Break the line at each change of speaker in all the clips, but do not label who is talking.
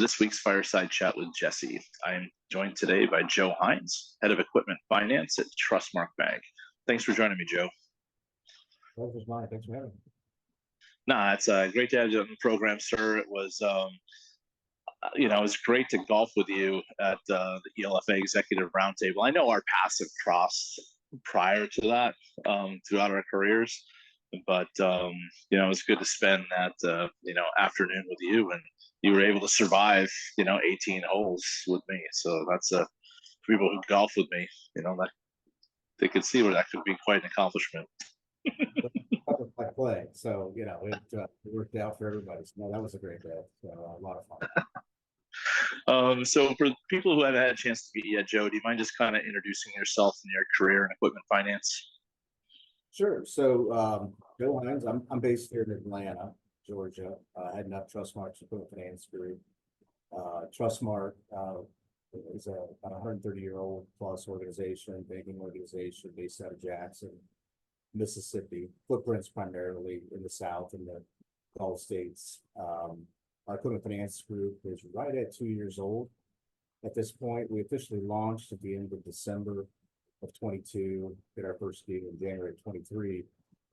to this week's Fireside Chat with Jesse. I am joined today by Joe Hines, Head of Equipment Finance at Trustmark Bank. Thanks for joining me, Joe.
Pleasure's mine. Thanks for having me.
Nah, it's great to have you on the program, sir. It was, it was great to golf with you at the ELFA Executive Roundtable. I know our paths have crossed prior to that throughout our careers, but it was good to spend that afternoon with you, and you were able to survive 18 holes with me. So that's for people who golf with me, that they could see where that could be quite an accomplishment.
I play, so it worked out for everybody. So no, that was a great day. So a lot of
fun. So for people who haven't had a chance to meet you yet, Joe, do you mind just kind of introducing yourself and your career in equipment finance?
Sure. So Joe Hines, I'm based here in Atlanta, Georgia, heading up Trustmark's equipment finance group. Trustmark is about 130-year-old plus organization, banking organization based out of Jackson, Mississippi. Footprints primarily in the South and the Gulf states. Our equipment finance group is right at 2 years old at this point. We officially launched at the end of December of 22, did our first deal in January of 23.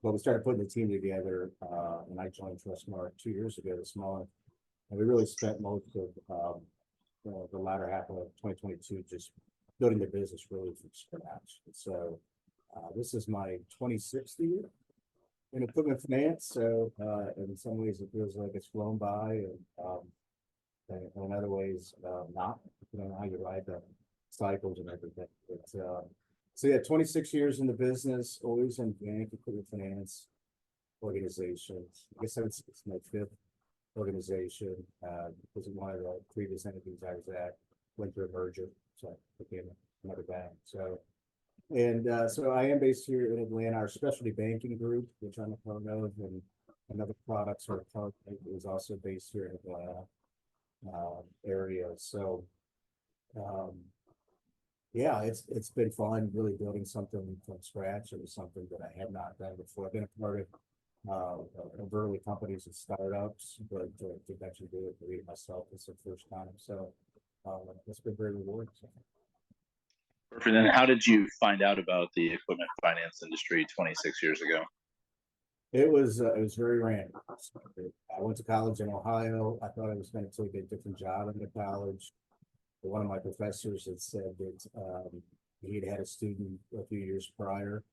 But we started putting the team together, and I joined Trustmark 2 years ago this month. And we really spent most of the latter half of 2022 just building the business really from scratch. And so this is my 26th year in equipment finance. So in some ways it feels like it's flown by, and in other ways not, how you ride the cycles and everything. But, so yeah, 26 years in the business, always in bank, equipment finance organizations. I guess it's my fifth organization. Because one of the previous entities I was at went through a merger, so I became another bank. So I am based here in Atlanta. Our specialty banking group, which I'm a part of, and other products are part of, is also based here in Atlanta area. So yeah, it's been fun really building something from scratch. It was something that I had not done before. I've been a part of early companies and startups, but to actually do it for myself is the first time. So it's been very rewarding.
Perfect. And how did you find out about the equipment finance industry 26 years ago?
It was very random. I went to college in Ohio. I thought I was going to take a different job in the college. One of my professors had said that he'd had a student a few years prior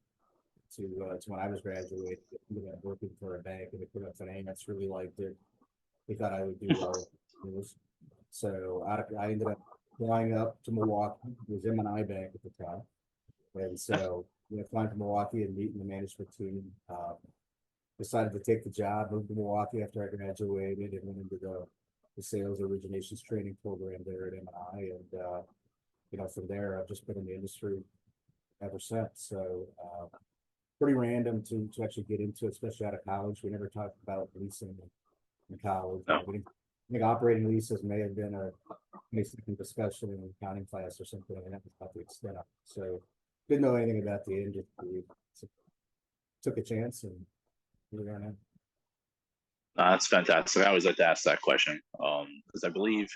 to when I was graduating, working for a bank and equipment finance, really liked it. He thought I would do well. So I ended up flying up to Milwaukee. It was M&I Bank at the time. And so flying to Milwaukee and meeting the management team, decided to take the job, moved to Milwaukee after I graduated, and went into the sales originations training program there at M&I. And, from there, I've just been in the industry ever since. So pretty random to actually get into, especially out of college. We never talked about leasing in college.
No.
I think operating leases may have been a second discussion in an accounting class or something, and that was about the extent of it. So didn't know anything about the industry. So took a chance, and here we are now.
That's fantastic. I always like to ask that question because I believe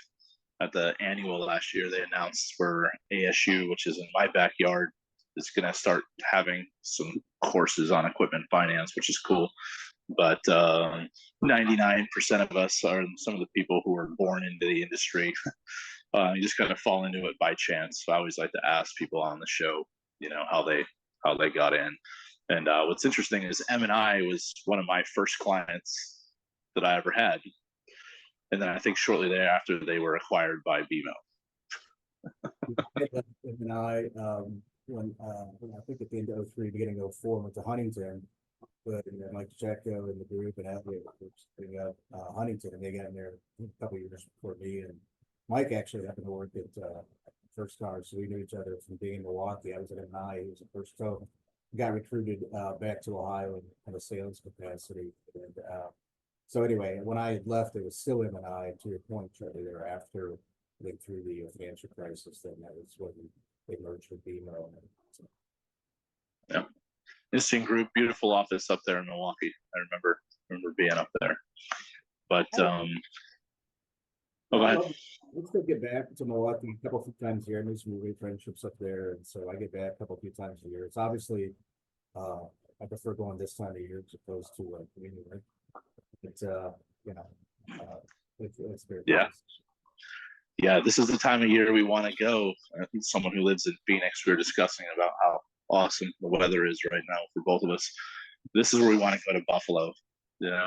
at the annual last year they announced for ASU, which is in my backyard, is going to start having some courses on equipment finance, which is cool. But 99% of us are some of the people who were born into the industry. You just kind of fall into it by chance. So I always like to ask people on the show, how they got in. And what's interesting is M&I was one of my first clients that I ever had. And then I think shortly thereafter, they were acquired by BMO.
M&I, when I think at the end of 03, beginning of 04, went to Huntington, but Mike Jacko and the group and Elliot were setting up Huntington, and they got in there a couple of years before me. And Mike actually happened to work at First Car, so we knew each other from being in Milwaukee. I was at M&I, he was at First Co. Got recruited back to Ohio in a sales capacity. And so anyway, when I had left, it was still M&I. To your point, shortly thereafter, I think through the financial crisis, then that was when they merged with BMO. So.
Yeah, interesting group, beautiful office up there in Milwaukee. I remember being up there. But Oh, go
I
ahead.
love, I still get back to Milwaukee a couple few times a year. I made some great friendships up there, and so I get back a couple few times a year. It's obviously, uh, I prefer going this time of year as opposed to January. It's you know, uh, it's very
Yeah.
nice.
Yeah, this is the time of year we want to go. I think someone who lives in Phoenix, we were discussing about how awesome the weather is right now for both of us. This is where we want to go to Buffalo.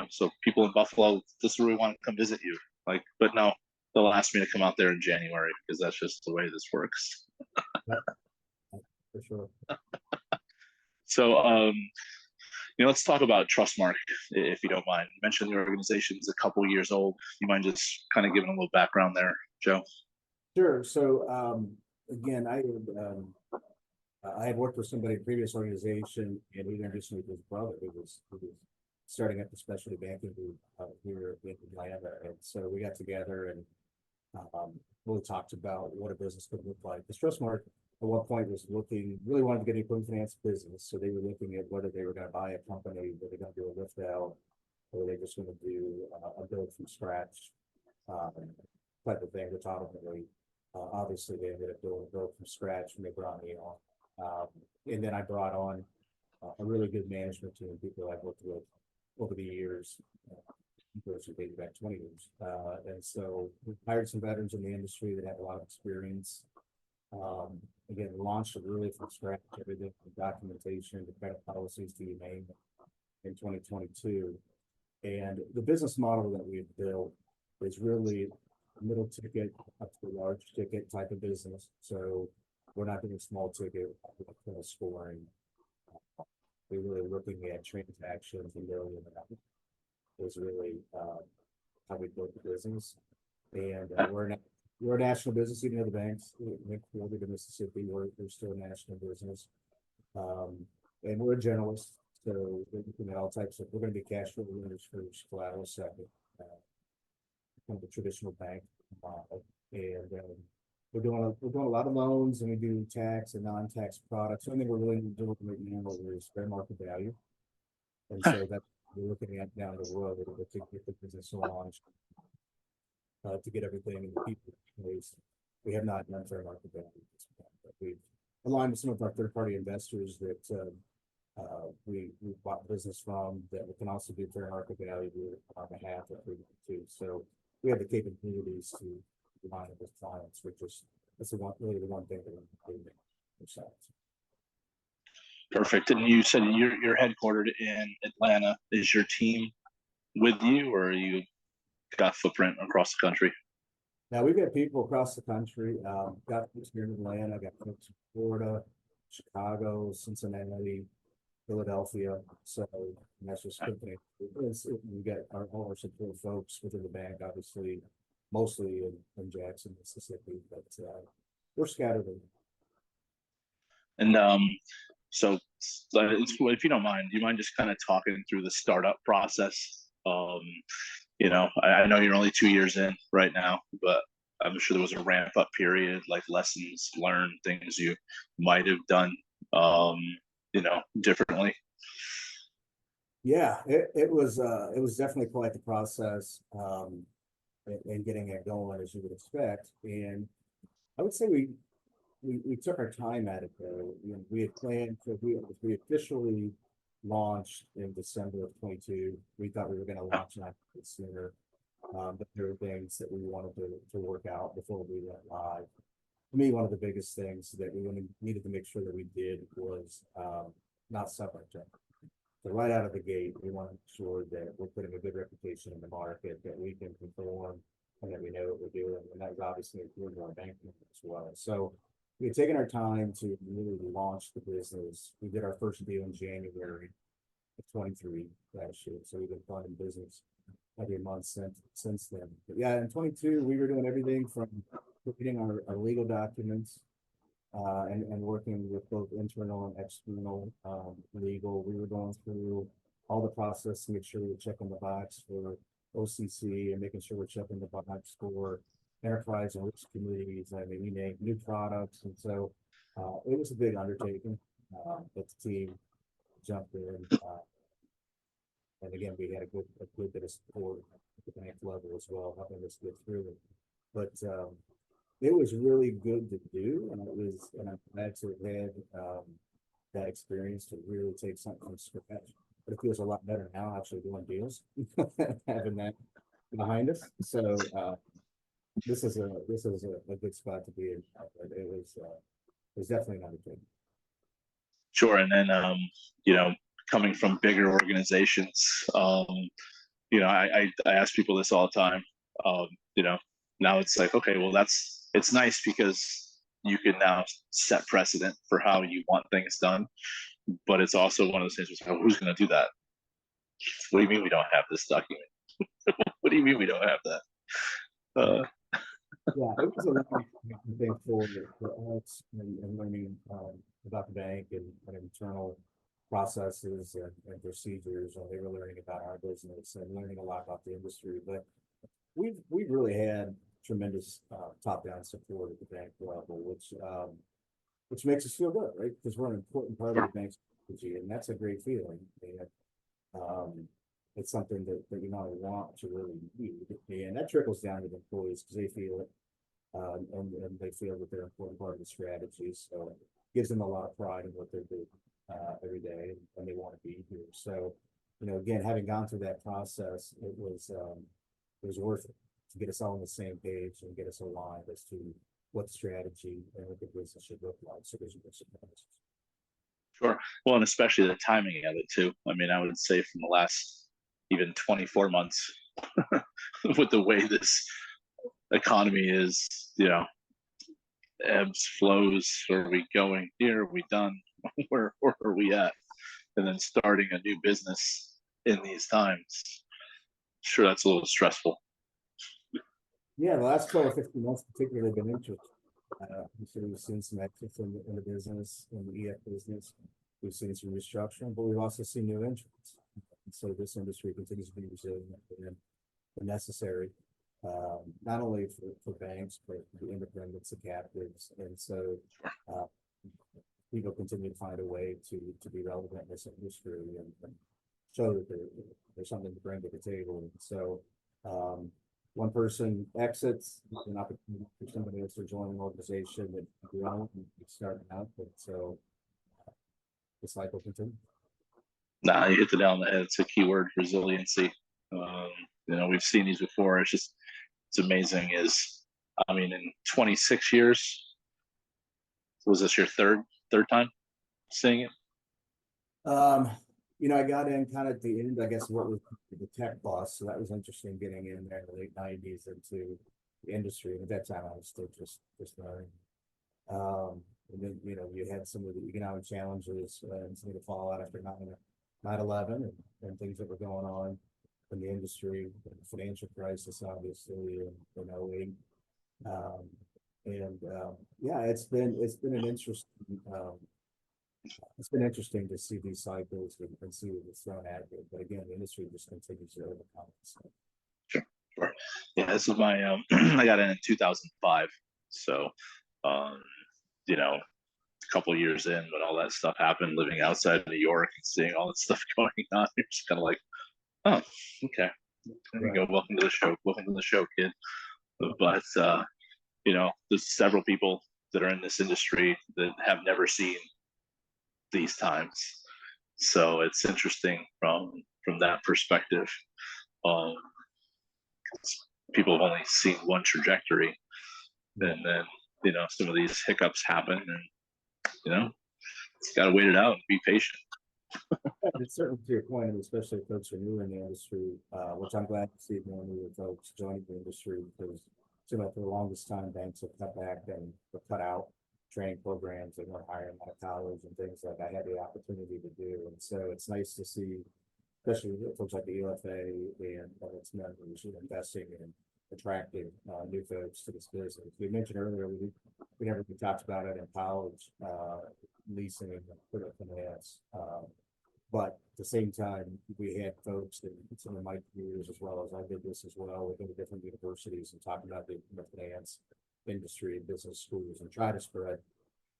So people in Buffalo, this is where we want to come visit you. Like, but no, they'll ask me to come out there in January because that's just the way this works.
Yep, for sure.
So, let's talk about Trustmark, if you don't mind. You mentioned the organization is a couple years old. You mind just kind of giving a little background there, Joe?
Sure. So again, I had worked with somebody in a previous organization, and he introduced me to his brother who was starting up the specialty banking group here in Atlanta. And so we got together and really talked about what a business could look like. The Trustmark at one point was really wanted to get an equipment finance business. So they were looking at whether they were going to buy a company, were they going to do a lift out, or were they just going to do a build from scratch type of thing, which ultimately, obviously, they ended up doing a build from scratch when they brought me on. And then I brought on a really good management team, people I've worked with over the years, actually dated back 20 years. And so we hired some veterans in the industry that have a lot of experience. Again, launched it really from scratch, everything from documentation to credit policies to you name it in 2022. And the business model that we've built is really middle ticket up to large ticket type of business. So we're not doing small ticket kind of scoring. We're really looking at transactions and million is really how we built the business. And we're a national business, even though the banks headquartered in Mississippi, we're still a national business. And we're a generalist, so we're looking at all types of. We're going to be cash flow lenders first, collateral second, kind of a traditional bank model, and we're doing a lot of loans, and we do tax and non-tax products. Something we're really doing right now is fair market value, and so that we're looking at down the road to get the business launched, to get everything in the people place. We have not done fair market value at this point, but we've aligned with some of our third-party investors that we bought business from that we can also do fair market value on behalf if we want to. So we have the capabilities to align with clients, which is really the one thing that we're doing ourselves.
Perfect. And you said you're headquartered in Atlanta. Is your team with you, or you got footprint across the country?
Now we've got people across the country. Got folks here in Atlanta, got folks in Florida, Chicago, Cincinnati, Philadelphia. So that's just good thing. We got all our support folks within the bank, obviously, mostly in Jackson, Mississippi, but we're scattered.
And so if you don't mind, do you mind just kind of talking through the startup process? I know you're only 2 years in right now, but I'm sure there was a ramp up period, like lessons learned, things you might have done, differently.
Yeah, it was definitely quite the process, and getting it going as you would expect. And I would say we took our time at it though. We had planned to we officially launched in December of 22. We thought we were going to launch that sooner, but there were things that we wanted to work out before we went live. For me, one of the biggest things that we needed to make sure that we did was not separate. So right out of the gate, we want to make sure that we're putting a good reputation in the market, that we can perform, and that we know what we're doing. And that was obviously including our banking as well. So we had taken our time to really launch the business. We did our first deal in January of 23 last year. So we've been funding business every month since then. But yeah, in 22, we were doing everything from getting our legal documents, and working with both internal and external legal. We were going through all the process to make sure we were checking the box for OCC and making sure we're checking the box for enterprise and risk committees. I mean, we named new products. And so it was a big undertaking, but the team jumped in. And again, we had a good bit of support at the bank level as well, helping us get through it. but it was really good to do, and I'm glad to have had that experience to really take something from scratch. But it feels a lot better now actually doing deals, having that behind us. So this is a good spot to be in. It was definitely not a good.
Sure. And then, coming from bigger organizations, I ask people this all the time. Um, you know, now it's like, okay, well, it's nice because you can now set precedent for how you want things done. But it's also one of those things where, who's going to do that? What do you mean we don't have this document? What do you mean we don't have that? Uh,
Yeah, it was a learning thing for us and learning about the bank and internal processes and procedures. They were learning about our business and learning a lot about the industry. But we've really had tremendous top-down support at the bank level, which makes us feel good, right? Because we're an important part of the bank's strategy, and that's a great feeling. And it's something that you not want to really need, and that trickles down to the employees because they feel it, and they feel that they're an important part of the strategy. So it gives them a lot of pride in what they're doing every day, and they want to be here. So, again, having gone through that process, it was worth it to get us all on the same page and get us aligned as to what the strategy and what the business should look like. So there's no surprises.
sure. Well, and especially the timing of it too. I mean, I would say from the last even 24 months, with the way this economy is, ebbs, flows. Are we going here? Are we done? Where are we at? And then starting a new business in these times, sure, that's a little stressful.
Yeah, the last 12 or 15 months particularly been interesting. So we've seen some exits in the business, in the EF business. We've seen some restructuring, but we've also seen new entrants. And so this industry continues to be resilient and necessary, not only for banks, but the independents, the captives. And so people continue to find a way to be relevant in this industry and show that there's something to bring to the table. And so one person exits, an opportunity for somebody else to join an organization that grown and starting out. But so the cycle continues.
Nah, you hit the nail on the head. It's a keyword, resiliency. We've seen these before. It's amazing. I mean, in 26 years, was this your third time seeing it?
I got in kind of at the end, I guess, what was the tech boss. So that was interesting getting in there in the late 90s into the industry. And at that time, I was still just learning. And then, you had some of the economic challenges and some of the fallout after 9/11 and things that were going on in the industry, the financial crisis, obviously, in 08. Yeah, it's been an interesting, it's been interesting to see these cycles and see what it's thrown at you. But again, the industry just continues to overcome it. So.
Sure. Yeah, this is my I got in 2005. So a couple of years in when all that stuff happened, living outside of New York and seeing all that stuff going on, you're just kind of like, oh, okay. There you go. Welcome to the show. Welcome to the show, kid. But there's several people that are in this industry that have never seen these times. So it's interesting from that perspective. People have only seen one trajectory, and then some of these hiccups happen, and it's got to wait it out and be patient.
It's certainly to your point, and especially if folks are new in the industry, which I'm glad to see more newer folks joining the industry because for the longest time, banks have cut back and cut out training programs and weren't hiring out of college and things like I had the opportunity to do. And so it's nice to see, especially folks like the EFA and its members investing in attracting new folks to this business. We mentioned earlier, we never talked about it in college, leasing and equipment finance. But at the same time, we had folks that some of my peers, as well as I did this as well, within the different universities and talking about the finance industry and business schools and try to spread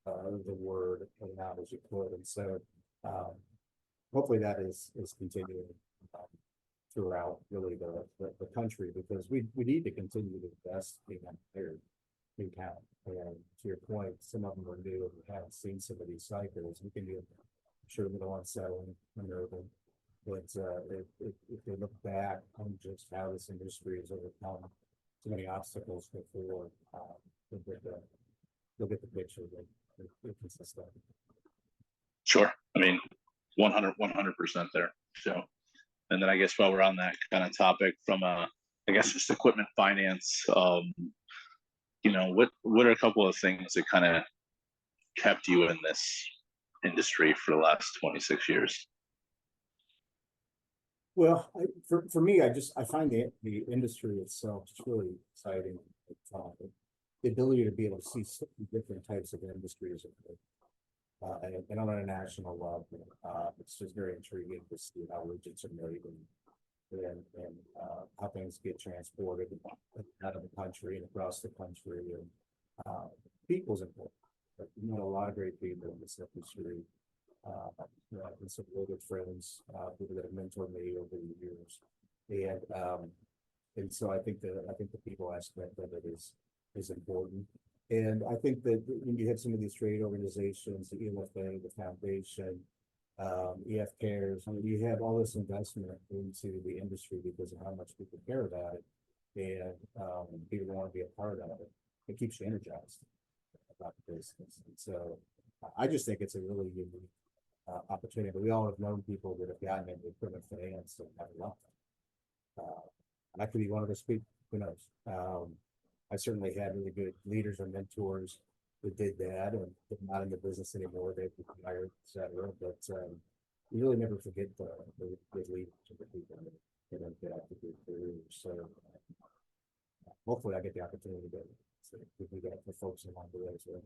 the word out as you could. And so hopefully that is continuing throughout really the country, because we need to continue to invest in here in town. And to your point, some of them are new and we haven't seen some of these cycles. We can get sure a little unsettling, unnerving. But if they look back on just how this industry has overcome so many obstacles before, they'll get the picture that it consists of.
Sure. I mean, 100% there. So, and then I guess while we're on that kind of topic, from I guess just equipment finance, what are a couple of things that kind of kept you in this industry for the last 26 years?
Well, for me, I find the industry itself just really exciting. The ability to be able to see so many different types of industries, and on a national level, it's just very intriguing to see how widgets are made and how things get transported out of the country and across the country. And people's important. But, a lot of great people in this industry. And some really good friends, people that have mentored me over the years, and so I think the people aspect of it is important. And I think that when you have some of these trade organizations, the ELFA, the foundation, EF Cares, you have all this investment into the industry because of how much people care about it, and people want to be a part of it. It keeps you energized about the business, and so I just think it's a really unique opportunity. But we all have known people that have gotten into equipment finance and have loved it. I could be one of those people. Who knows? I certainly had really good leaders and mentors that did that, and they're not in the business anymore. They've retired, etc. But you really never forget the leaders of the people that have got to good careers. So hopefully, I get the opportunity to do that for folks along the way as well.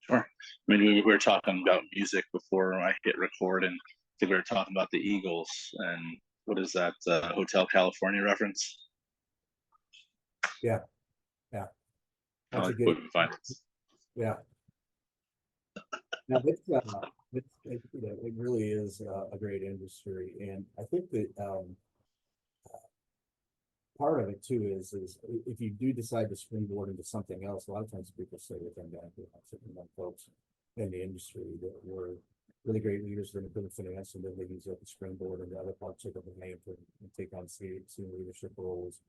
Sure. I mean, we were talking about music before I hit record, and I think we were talking about the Eagles. And what is that Hotel California reference?
Yeah. That's a good. Yeah. Now it really is a great industry, and I think that part of it too is if you do decide to springboard into something else, a lot of times people say within that, certain folks in the industry that were really great leaders in equipment finance, and then they use it to springboard into other parts of the name and take on senior leadership roles,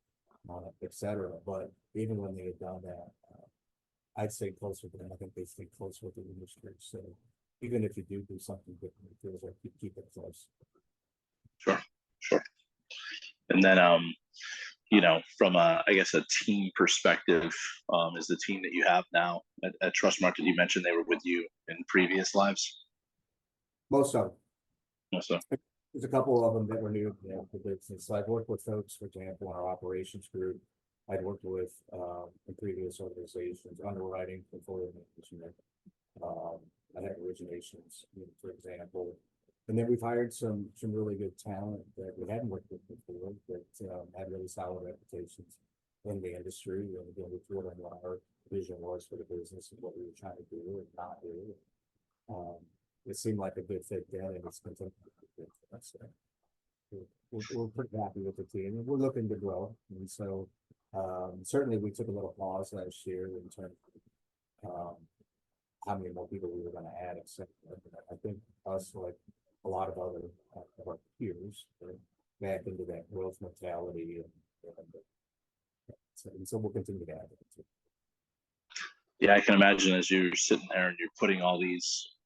etc. But even when they had done that, I'd stay close with them. I think they stay close with the industry. So even if you do something different, it feels like you keep it close. Sure.
And then from I guess a team perspective, is the team that you have now at Trustmark, did you mention they were with you in previous lives?
Most of them. There's a couple of them that were new to the business. So I've worked with folks, for example, in our operations group. I'd worked with in previous organizations, underwriting, portfolio management. I had originations, for example. And then we've hired some really good talent that we hadn't worked with before that had really solid reputations in the industry. And again, we told them what our vision was for the business and what we were trying to do and not do. It seemed like a good fit then, and it's continued to be good for us. We're pretty happy with the team, and we're looking to grow. And so certainly we took a little pause last year in terms of how many more people we were going to add, etc. I think us, like a lot of other of our peers, are back into that growth mentality, and so we'll continue to add it.
Yeah, I can imagine as you're sitting there and you're putting all these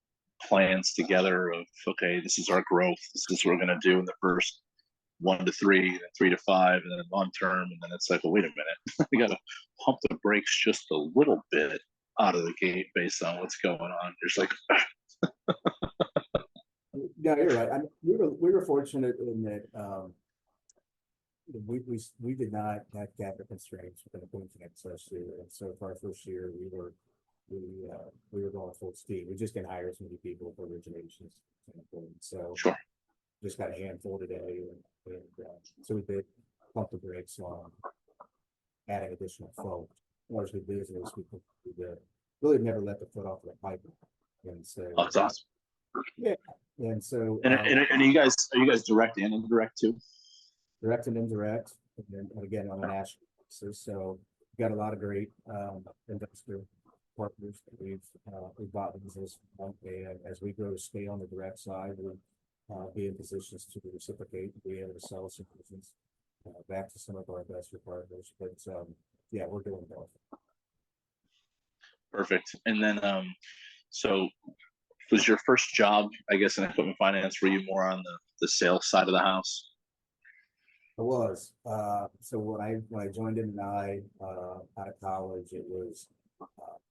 plans together of, okay, this is our growth, this is what we're going to do in the first 1 to 3, then 3 to 5, and then long term, and then it's like, well, wait a minute, we got to pump the brakes just a little bit out of the gate based on what's going on. There's like
yeah, you're right. I mean, we were fortunate in that we did not have capital constraints within the equipment finance last year, and so for our first year we were going full steam. We just didn't hire as many people for originations, so
sure.
Just got a handful today, and so we did pump the brakes on adding additional folks. Largely business, we really never let the foot off the pipe, and so
that's awesome.
Yeah, and so
and are you guys direct and indirect too?
direct and indirect, and again, on a national basis. So we've got a lot of great, investor partners that we've bought business from. And as we grow to scale on the direct side, we'll, be in positions to reciprocate and be able to sell some business, back to some of our investor partners. But, yeah, we're doing both.
Perfect. And then, so was your first job, I guess, in equipment finance? Were you more on the sales side of the house?
I was. So when I joined in out of college, it was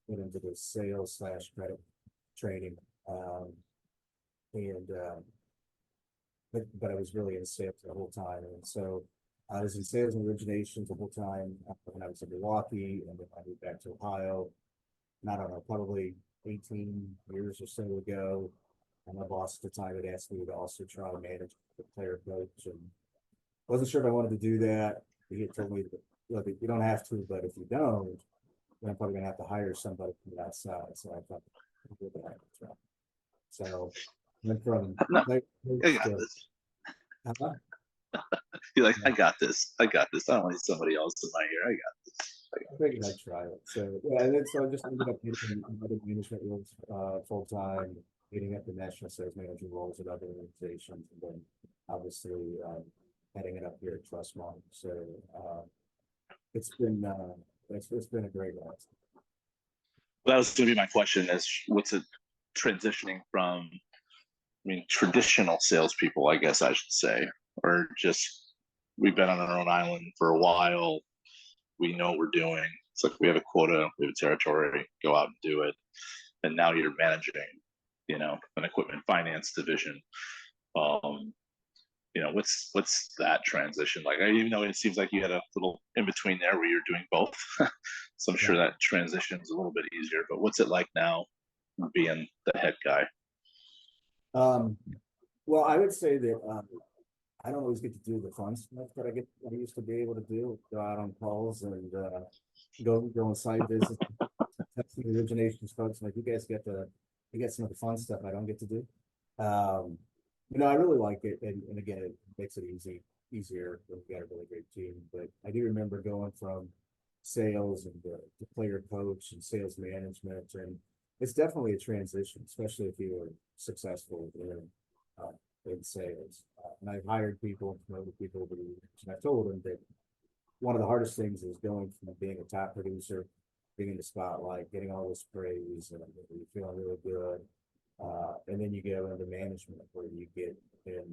went into the sales / credit training. And but I was really in sales the whole time. And so I was in sales and originations the whole time when I was in Milwaukee, and then I moved back to Ohio. And I don't know, probably 18 years or so ago. And my boss at the time had asked me to also try and manage the player coach, and wasn't sure if I wanted to do that. He had told me that, look, you don't have to, but if you don't, then I'm probably gonna have to hire somebody from the outside. So I thought, I'll do that. So went from
No,
player
I
coach
got
to,
this.
uh,
You're like,
yeah,
I got this. I got this. I don't need somebody else in my ear. I got this.
I figured I'd try it. So yeah, and then so I just ended up getting other management roles full time, getting up the national sales manager roles at other organizations, and then obviously heading it up here at Trustmark. So it's been it's been a great ride.
Well, that was going to be my question: is what's it transitioning from? I mean, traditional salespeople, I guess I should say, or just we've been on our own island for a while. We know what we're doing. It's like we have a quota, we have a territory, go out and do it. And now you're managing, an equipment finance division. Um, what's that transition like? Even though it seems like you had a little in between there where you're doing both, so I'm sure
Yeah.
that transition is a little bit easier. But what's it like now, being the head guy?
Well, I would say that I don't always get to do the fun stuff that I used to be able to do, go out on calls and go on site visits, testing originations folks. Like you guys you get some of the fun stuff I don't get to do. Um, I really like it, and again, it makes it easier when you got a really great team. But I do remember going from sales and to player coach and sales management, and it's definitely a transition, especially if you were successful in sales. And I've hired people and promoted people over the years, and I've told them that one of the hardest things is going from being a top producer, being in the spotlight, getting all this praise, and you feeling really good. And then you go into management where you get in,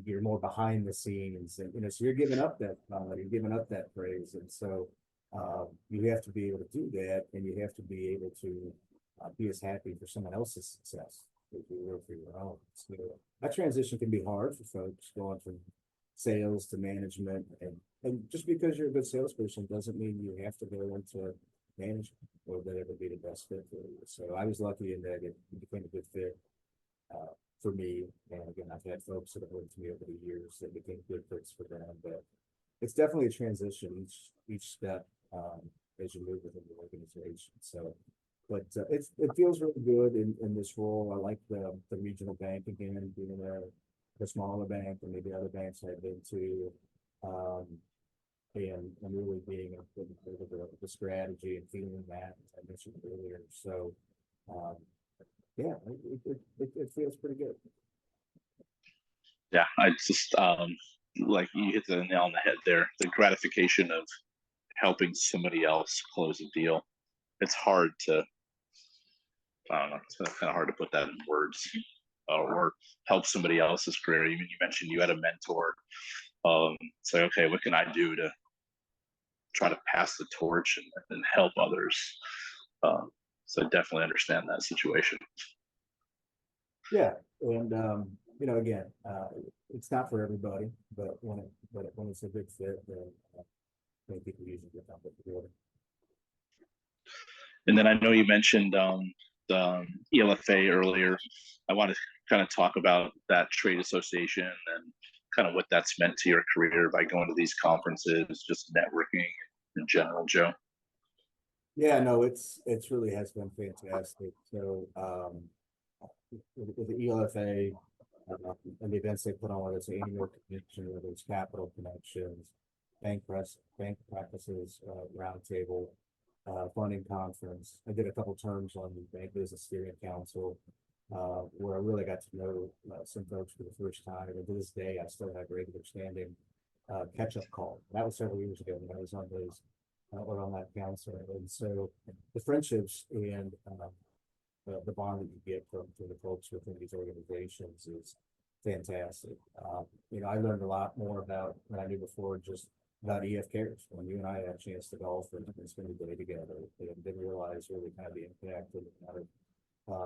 you're more behind the scenes, and so you're giving up that praise, and so you have to be able to do that, and you have to be able to be as happy for someone else's success if you work for your own. So that transition can be hard for folks going from sales to management, and just because you're a good salesperson doesn't mean you have to go into management or that it would be the best fit for you. So I was lucky in that it became a good fit for me. And again, I've had folks that have worked with me over the years that became good fits for them. But it's definitely a transition each step as you move within the organization. So, but it feels really good in this role. I like the regional bank again, being a smaller bank than maybe other banks I've been to. And really being the strategy and feeling that, as I mentioned earlier. So, yeah, it feels pretty good.
Yeah, I just like you hit the nail on the head there. The gratification of helping somebody else close a deal. It's hard to, I don't know, it's kind of hard to put that in words, or help somebody else's career. Even you mentioned you had a mentor. It's like, okay, what can I do to try to pass the torch and help others? So I definitely understand that situation.
Yeah, and again, it's not for everybody, but when it's a good fit, then I think people usually get on with the.
And then I know you mentioned the ELFA earlier. I want to kind of talk about that trade association and kind of what that's meant to your career by going to these conferences, just networking in general, Joe.
Yeah, no, it's really has been fantastic. So with the ELFA, And the events they put on, whether it's an annual convention, whether it's capital connections, bank practices, roundtable, funding conference. I did a couple terms on the Bank Business Steering Council, where I really got to know some folks for the first time. And to this day, I still have regular standing catch-up call. That was several years ago when I was on those or on that council. And so the friendships and the bond that you get from the folks within these organizations is fantastic. I learned a lot more about than I knew before, just about EF Cares. When you and I had a chance to golf and spend a day together, and didn't realize really kind of the impact of a lot of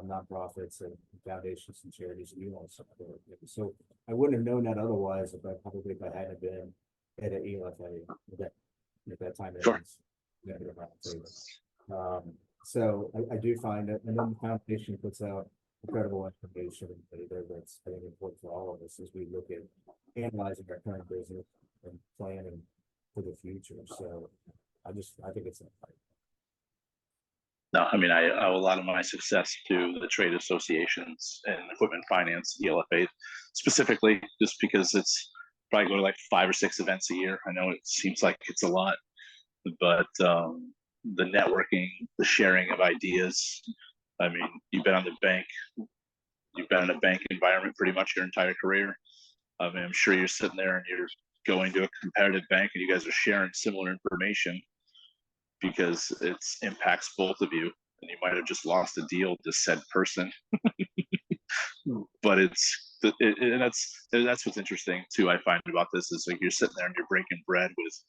nonprofits and foundations and charities that you all support. So I wouldn't have known that otherwise if I hadn't been at an ELFA at that time.
Sure.
So I do find that, and then the foundation puts out incredible information that's I think important for all of us as we look at analyzing our current business and planning for the future. So I think it's
No, I mean, I owe a lot of my success to the trade associations and equipment finance, ELFA specifically, just because it's probably go to like 5 or 6 events a year. I know it seems like it's a lot, but the networking, the sharing of ideas. I mean, you've been in a bank environment pretty much your entire career. I mean, I'm sure you're sitting there and you're going to a competitive bank and you guys are sharing similar information because it impacts both of you. And you might have just lost a deal to said person, but and that's what's interesting too. I find about this is like you're sitting there and you're breaking bread with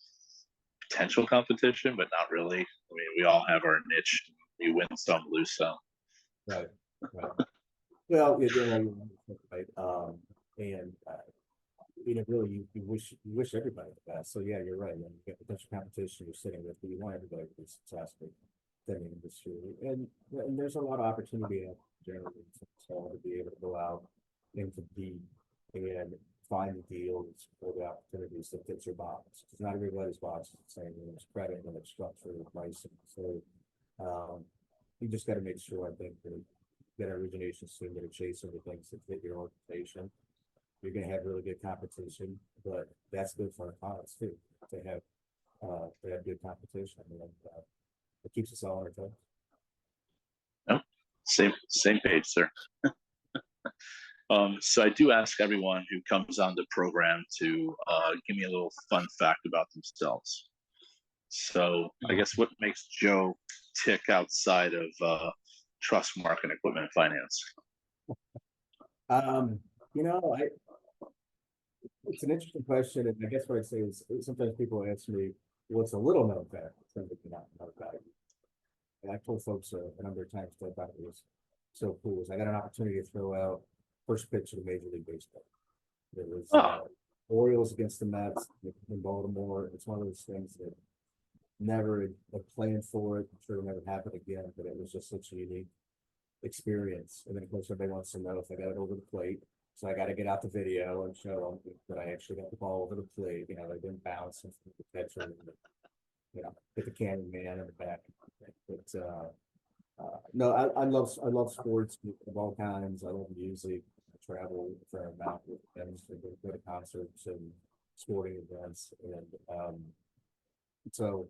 potential competition, but not really. I mean, we all have our niche. You win some, lose some.
right. Well, you're doing right. And really, you wish everybody the best. So yeah, you're right. And you get potential competition you're sitting with, but you want everybody to be successful in the industry. And there's a lot of opportunity out generally so to be able to go out and compete and find the deals or the opportunities that fit your box. Because not everybody's box is the same. There's credit and there's structure and pricing. So you just got to make sure, I think, that you get an origination team that are chasing the things that fit your organization. You're going to have really good competition, but that's good for our clients too, to have good competition. And it keeps us all on our toes.
Oh, same page, sir. So I do ask everyone who comes on the program to give me a little fun fact about themselves. So I guess what makes Joe tick outside of Trustmark and equipment finance?
It's an interesting question, and I guess what I'd say is sometimes people ask me, what's a little known fact, something not know about it. And I told folks a number of times that I thought it was so cool. I got an opportunity to throw out first pitch of Major League Baseball. It was Orioles against the Mets in Baltimore. It's one of those things that never had planned for it. I'm sure it'll never happen again, but it was just such a unique experience. And then of course everybody wants to know if I got it over the plate. So I got to get out the video and show them that I actually got the ball over the plate. They didn't bounce and the catcher, and hit the cameraman in the back. But no, I love sports of all kinds. I love music. I travel a fair amount with friends to go to concerts and sporting events, and so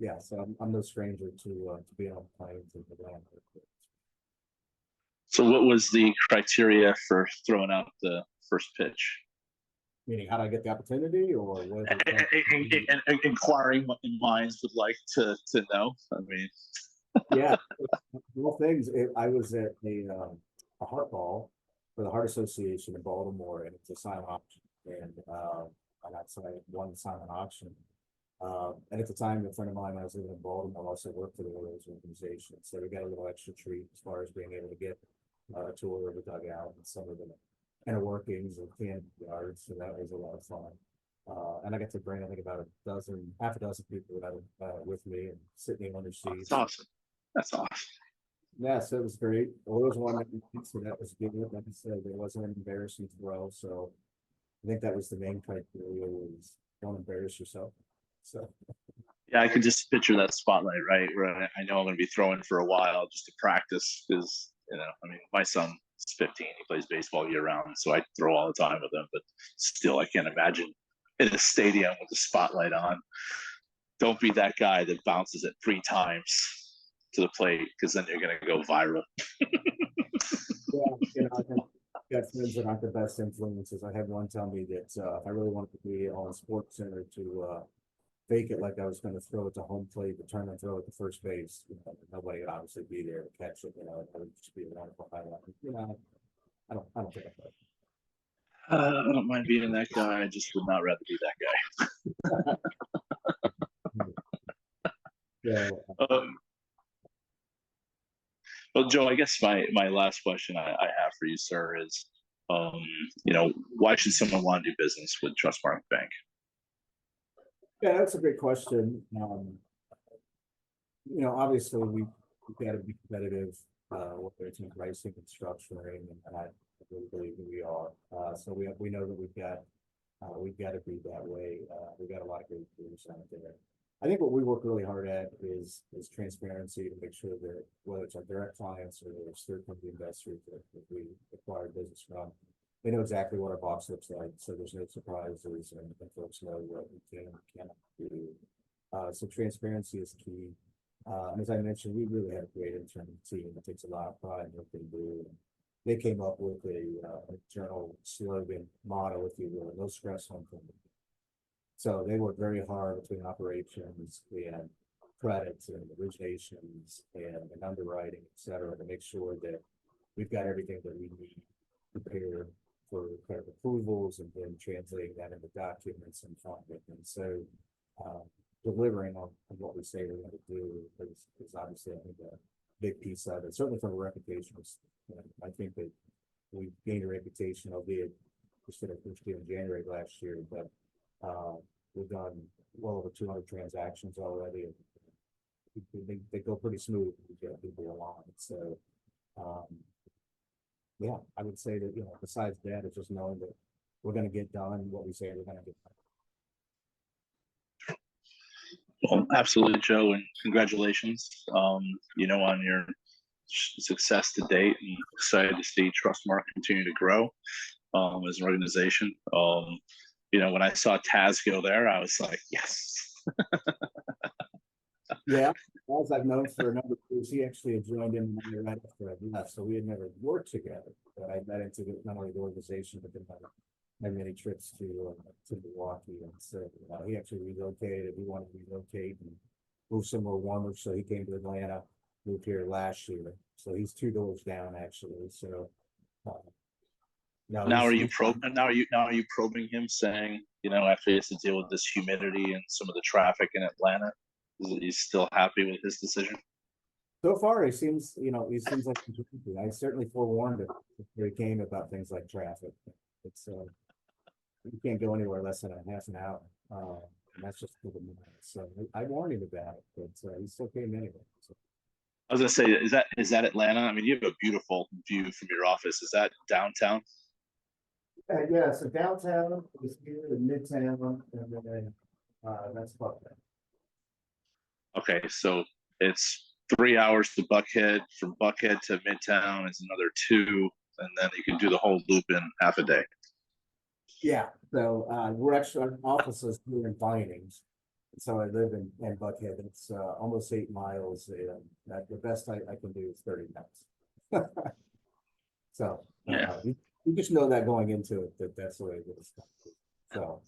yeah. So I'm no stranger to being on planes and around.
So what was the criteria for throwing out the first pitch?
Meaning, how do I get the opportunity, or what?
And inquiring minds would like to know. I mean,
yeah, well, things. I was at a heart ball for the Heart Association in Baltimore, and it's a silent auction, and that's why I won the silent auction. And at the time, a friend of mine, when I was living in Baltimore, also worked for the Orioles organization, so we got a little extra treat as far as being able to get a tour of the dugout and some of the inner workings and camp yards. So that was a lot of fun. And I got to bring, I think, about half a dozen people with me and sitting in on their seats.
That's awesome. That's awesome.
Yeah, so it was great. Orioles won, so that was good. Like I said, there wasn't an embarrassing throw. So I think that was the main criteria, was don't embarrass yourself. So
yeah, I could just picture that spotlight, right? Where I know I'm going to be throwing for a while just to practice, because I mean, my son's he's 15. He plays baseball year round, so I throw all the time with him. But still, I can't imagine in a stadium with the spotlight on. Don't be that guy that bounces it 3 times to the plate, because then you're going to go viral.
Yeah, I think got friends that aren't the best influences. I had one tell me that if I really wanted to be on Sports Center to fake it like I was going to throw it to home plate, but turn and throw it to first base. Nobody would obviously be there to catch it. It would just be a wonderful highlight. I don't think
I don't mind being that guy. I just would not rather be that guy.
Yeah.
Well, Joe, I guess my last question I have for you, sir, is, why should someone want to do business with Trustmark Bank?
Yeah, that's a great question. Obviously we've got to be competitive, whether it's in pricing and structuring, and I really believe that we are. So we know that we've got to be that way. We've got a lot of great tools out there. I think what we work really hard at is transparency, to make sure that whether it's our direct clients or it's third-party investors that we acquire business from, they know exactly what our box looks like, so there's no surprises, and folks know what we can and cannot do. So transparency is key. And as I mentioned, we really have a great internal team that takes a lot of pride in what they do. And they came up with a internal slogan, motto, if you will, no stress on them. So they work very hard between operations and credits and originations and underwriting, et cetera, to make sure that we've got everything that we need prepared for credit approvals, and then translating that into documents and funding. And so delivering on what we say we're going to do is obviously, I think, a big piece of it. Certainly from a reputation, I think that we gained a reputation, albeit we should have pushed it in January last year, but we've done well over 200 transactions already, and they go pretty smooth when you get people along. So yeah, I would say that, besides that, it's just knowing that we're going to get done what we say we're going to get done.
Well, absolutely, Joe, and congratulations, on your success to date, and excited to see Trustmark continue to grow as an organization. When I saw Taz go there, I was like, yes.
Yeah, as I've known for a number of years, he actually had joined in right after I left, so we had never worked together. But I met into not only the organization, but then had many trips to Milwaukee, and so he actually relocated. He wanted to relocate and move somewhere warmer, so he came to Atlanta, moved here last year. So he's 2 doors down, actually. So
now are you probing him, saying, after he has to deal with this humidity and some of the traffic in Atlanta, is he still happy with his decision?
So far, he seems like he's happy. I certainly forewarned him before he came about things like traffic. It's you can't go anywhere less than a half an hour. And that's just for the minute. So I warned him about it, but he still came anyway. So.
I was gonna say, is that Atlanta? I mean, you have a beautiful view from your office. Is that downtown?
Yeah, so downtown is here in Midtown, and then that's Buckhead.
Okay, so it's 3 hours to Buckhead. From Buckhead to Midtown is another 2, and then you can do the whole loop in half a day.
Yeah, so we're actually, our office is here in Vinings, so I live in Buckhead. It's almost 8 miles. The best I can do is 30 minutes. So
yeah,
you just know that going into it, that's the way it is. So,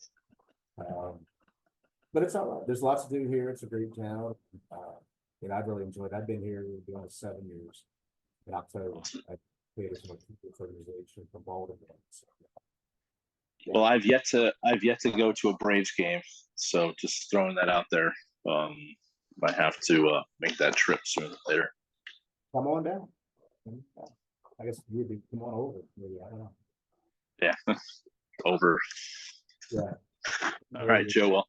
but it's all right. There's lots to do here. It's a great town. I've really enjoyed it. I've been here going 7 years. In October, I created some organization from Baltimore. So, yeah.
Well, I've yet to go to a Braves game, so just throwing that out there. Might have to make that trip sooner or later.
Come on down. I guess you'd come on over. Maybe, I don't know.
Yeah, over.
Yeah.
All right, Joe. Well,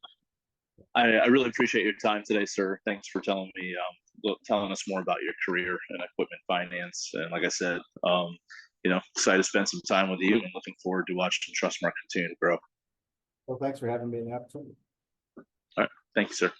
I really appreciate your time today, sir. Thanks for telling us more about your career in equipment finance. And like I said, excited to spend some time with you, and looking forward to watching Trustmark continue to grow.
Well, thanks for having me in the opportunity.
All right. Thank you, sir.